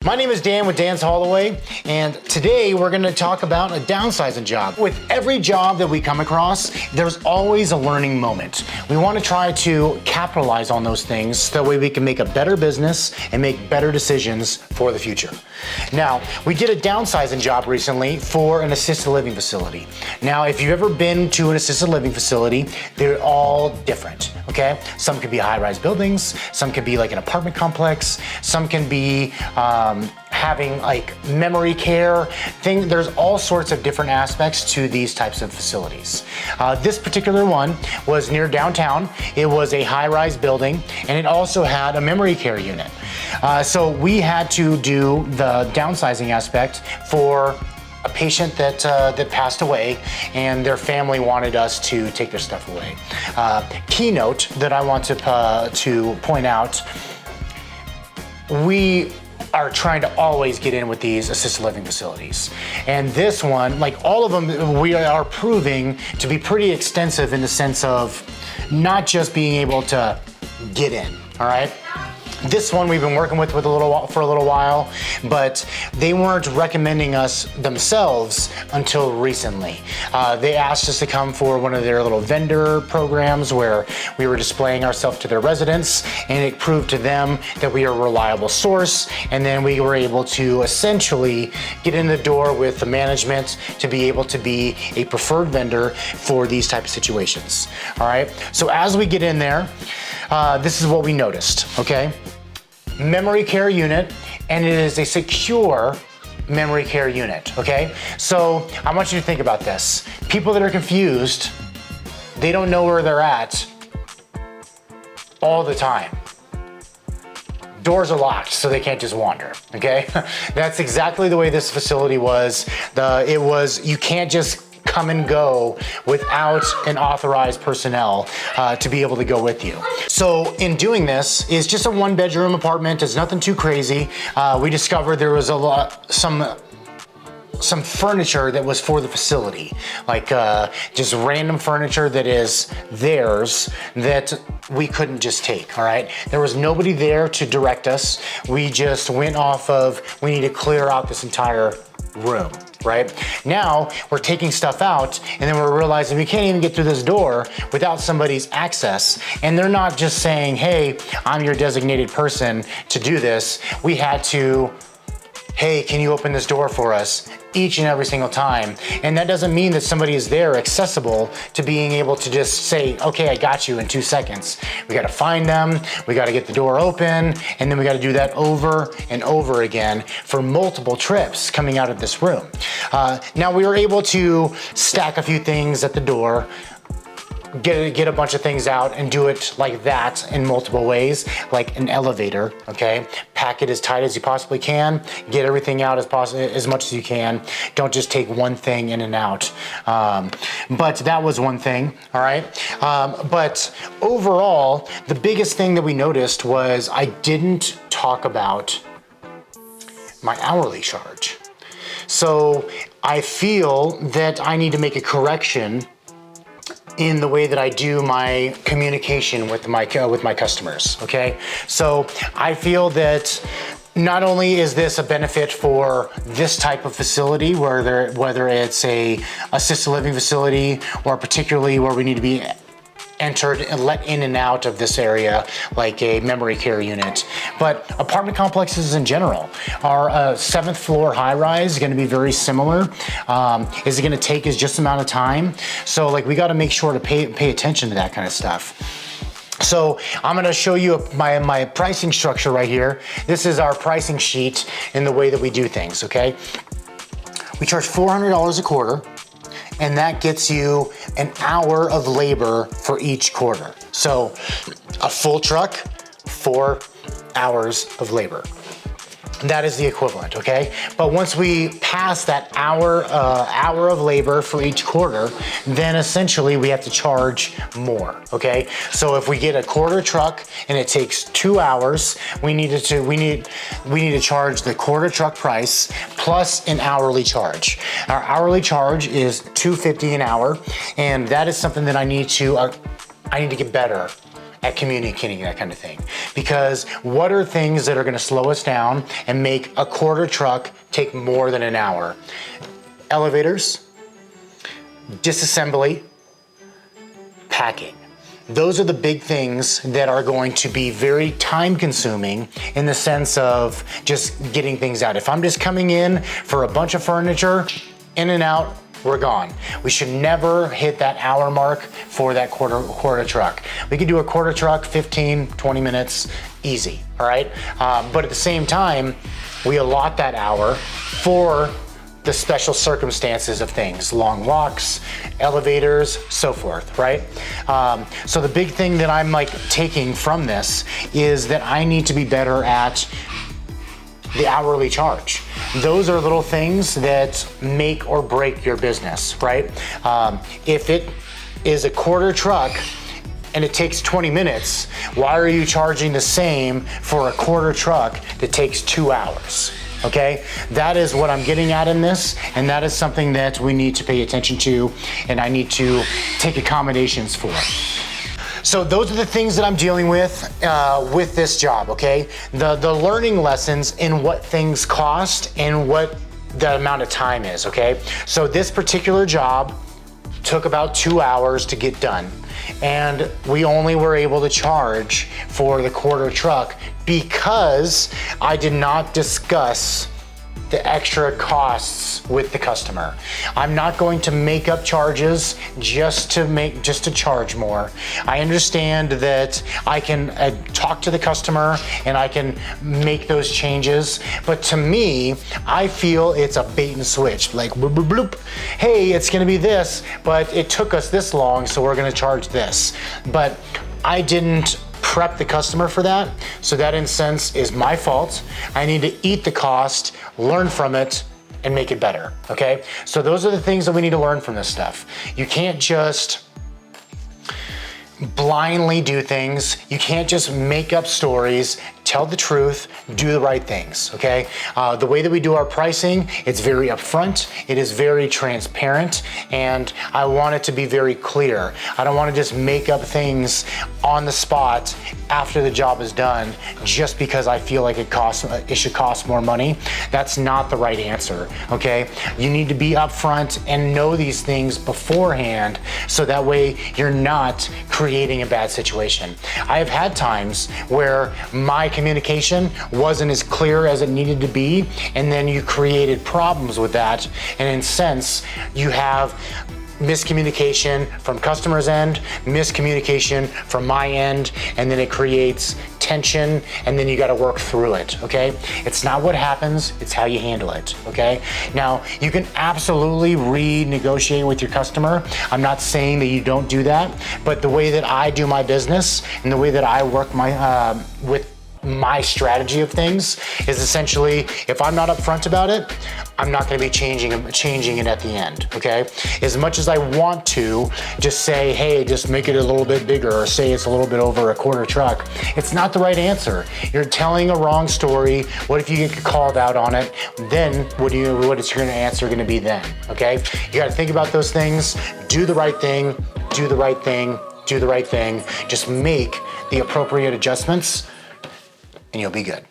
My name is Dan with Dan's Holloway, and today we're going to talk about a downsizing job. With every job that we come across, there's always a learning moment. We want to try to capitalize on those things so that way we can make a better business and make better decisions for the future. Now, we did a downsizing job recently for an assisted living facility. Now, if you've ever been to an assisted living facility, they're all different, okay? Some could be high-rise buildings, some could be like an apartment complex, some can be having like memory care thing. There's all sorts of different aspects to these types of facilities. This particular one was near downtown. It was a high-rise building, and it also had a memory care unit. So we had to do the downsizing aspect for a patient that passed away, and their family wanted us to take their stuff away. Keynote that I want to point out, we are trying to always get in with these assisted living facilities. And this one, like all of them, we are proving to be pretty extensive in the sense of not just being able to get in, all right? This one we've been working with for a little while, but they weren't recommending us themselves until recently. They asked us to come for one of their little vendor programs where we were displaying ourselves to their residents, and it proved to them that we are a reliable source, and then we were able to essentially get in the door with the management to be able to be a preferred vendor for these type of situations. All right, so as we get in there, this is what we noticed, okay? Memory care unit, and it is a secure memory care unit, okay? So I want you to think about this. People that are confused, they don't know where they're at all the time. Doors are locked, so they can't just wander, okay? That's exactly the way this facility was. You can't just come and go without an authorized personnel to be able to go with you. So in doing this, it's just a one-bedroom apartment. It's nothing too crazy. We discovered there was some furniture that was for the facility, like just random furniture that is theirs that we couldn't just take, all right? There was nobody there to direct us. We just went off of, we need to clear out this entire room, right? Now we're taking stuff out, and then we're realizing we can't even get through this door without somebody's access. And they're not just saying, hey, I'm your designated person to do this. We had to, hey, can you open this door for us? Each and every single time. And that doesn't mean that somebody is there accessible to being able to just say, okay, I got you in 2 seconds. We gotta find them, we gotta get the door open, and then we gotta do that over and over again for multiple trips coming out of this room. Now we were able to stack a few things at the door, get a bunch of things out and do it like that in multiple ways, like an elevator, okay? Pack it as tight as you possibly can, get everything out as much as you can. Don't just take one thing in and out. But that was one thing, all right? But overall, the biggest thing that we noticed was I didn't talk about my hourly charge. So I feel that I need to make a correction in the way that I do my communication with my customers, okay? So I feel that not only is this a benefit for this type of facility, whether it's a assisted living facility or particularly where we need to be entered and let in and out of this area like a memory care unit, but apartment complexes in general. Our 7th floor high rise is going to be very similar. Is it going to take us just amount of time? So like we got to make sure to pay attention to that kind of stuff. So I'm going to show you my pricing structure right here. This is our pricing sheet in the way that we do things, okay? We charge $400 a quarter, and that gets you an hour of labor for each quarter. So a full truck, 4 hours of labor. That is the equivalent, okay? But once we pass that hour of labor for each quarter, then essentially we have to charge more, okay? So if we get a quarter truck and it takes 2 hours, we need to charge the quarter truck price plus an hourly charge. Our hourly charge is $2.50 an hour, and that is something that I need to get better at communicating that kind of thing. Because what are things that are gonna slow us down and make a quarter truck take more than an hour? Elevators, disassembly, packing. Those are the big things that are going to be very time consuming in the sense of just getting things out. If I'm just coming in for a bunch of furniture, in and out, we're gone. We should never hit that hour mark for that quarter truck. We could do a quarter truck, 15, 20 minutes, easy, all right? But at the same time, we allot that hour for the special circumstances of things, long walks, elevators, so forth, right? So the big thing that I'm like taking from this is that I need to be better at the hourly charge. Those are little things that make or break your business, right? If it is a quarter truck and it takes 20 minutes, why are you charging the same for a quarter truck that takes 2 hours? Okay, that is what I'm getting at in this, and that is something that we need to pay attention to, and I need to take accommodations for. So those are the things that I'm dealing with this job, okay? The learning lessons in what things cost and what the amount of time is, okay? So this particular job took about 2 hours to get done, and we only were able to charge for the quarter truck because I did not discuss the extra costs with the customer. I'm not going to make up charges just to charge more. I understand that I can talk to the customer and I can make those changes, but to me, I feel it's a bait and switch, like bloop, bloop, bloop. Hey, it's gonna be this, but it took us this long, so we're gonna charge this. But I didn't prep the customer for that, so that in a sense is my fault. I need to eat the cost, learn from it, and make it better, okay? So those are the things that we need to learn from this stuff. You can't just blindly do things. You can't just make up stories, tell the truth, do the right things, okay? The way that we do our pricing, it's very upfront, it is very transparent, and I want it to be very clear. I don't want to just make up things on the spot after the job is done just because I feel like it should cost more money. That's not the right answer, okay? You need to be upfront and know these things beforehand so that way you're not creating a bad situation. I have had times where my communication wasn't as clear as it needed to be, and then you created problems with that, and in a sense, you have miscommunication from customer's end, miscommunication from my end, and then it creates tension, and then you got to work through it, okay? It's not what happens, it's how you handle it, okay? Now, you can absolutely renegotiate with your customer. I'm not saying that you don't do that, but the way that I do my business and the way that I work with my strategy of things is essentially, if I'm not upfront about it, I'm not going to be changing it at the end, okay? As much as I want to just say, hey, just make it a little bit bigger, or say it's a little bit over a quarter truck, it's not the right answer. You're telling a wrong story. What if you get called out on it? Then what is your answer going to be then, okay? You got to think about those things, do the right thing, do the right thing, do the right thing. Just make the appropriate adjustments, and you'll be good.